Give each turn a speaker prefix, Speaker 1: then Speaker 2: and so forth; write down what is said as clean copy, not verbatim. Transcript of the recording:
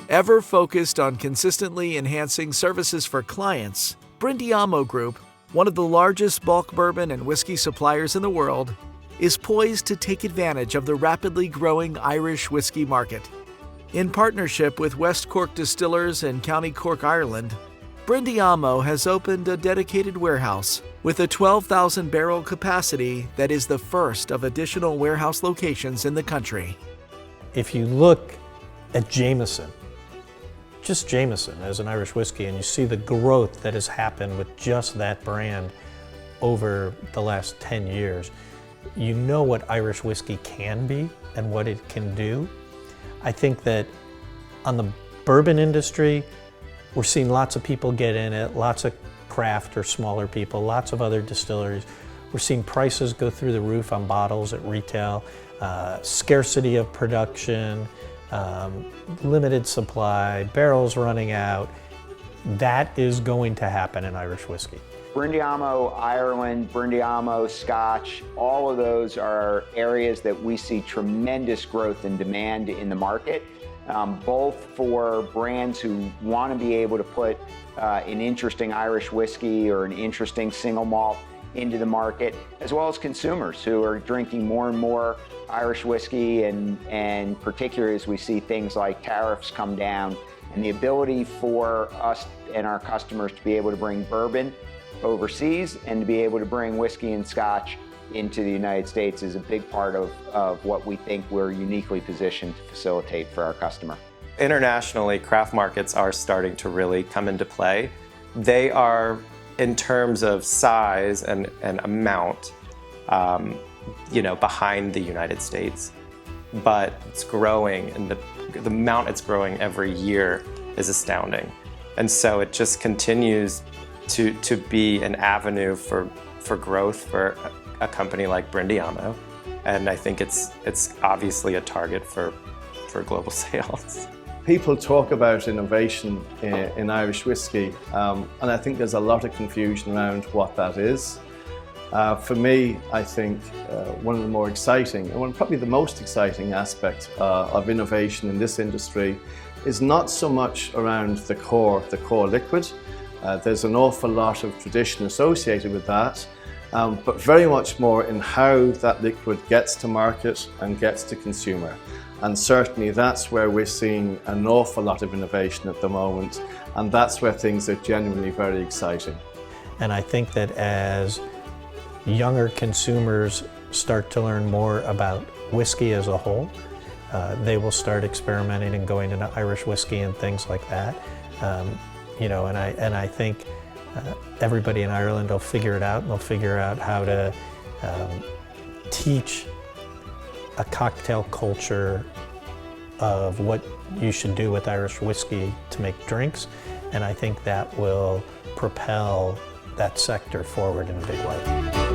Speaker 1: Ever focused on consistently enhancing services for clients, Brindiamo Group, one of the largest bulk bourbon and whiskey suppliers in the world, is poised to take advantage of the rapidly growing Irish whiskey market. In partnership with West Cork Distillers in County Cork, Ireland, Brindiamo has opened a dedicated warehouse with a 12,000-barrel capacity that is the first of additional warehouse locations in the country.
Speaker 2: If you look at Jameson, just Jameson as an Irish whiskey, and you see the growth that has happened with just that brand over the last 10 years, you know what Irish whiskey can be and what it can do. I think that on the bourbon industry, we're seeing lots of people get in it, lots of craft or smaller people, lots of other distilleries. We're seeing prices go through the roof on bottles at retail, scarcity of production, limited supply, barrels running out. That is going to happen in Irish whiskey.
Speaker 3: Brindiamo Ireland, Brindiamo Scotch, all of those are areas that we see tremendous growth and demand in the market, both for brands who want to be able to put an interesting Irish whiskey or an interesting single malt into the market, as well as consumers who are drinking more and more Irish whiskey, and particularly as we see things like tariffs come down, and the ability for us and our customers to be able to bring bourbon overseas and to be able to bring whiskey and Scotch into the United States is a big part of what we think we're uniquely positioned to facilitate for our customer.
Speaker 4: Internationally, craft markets are starting to really come into play. They are, in terms of size and amount, behind the United States, but it's growing, and the amount it's growing every year is astounding. And so it just continues to be an avenue for growth for a company like Brindiamo. And I think it's obviously a target for global sales.
Speaker 5: People talk about innovation in Irish whiskey, and I think there's a lot of confusion around what that is. For me, I think one of the more exciting, and probably the most exciting aspect of innovation in this industry is not so much around the core liquid. There's an awful lot of tradition associated with that, but very much more in how that liquid gets to market and gets to consumer. And certainly that's where we're seeing an awful lot of innovation at the moment, and that's where things are genuinely very exciting.
Speaker 2: And I think that as younger consumers start to learn more about whiskey as a whole, they will start experimenting and going into Irish whiskey and things like that. And I think everybody in Ireland will figure it out, and they'll figure out how to teach a cocktail culture of what you should do with Irish whiskey to make drinks, and I think that will propel that sector forward in a big way.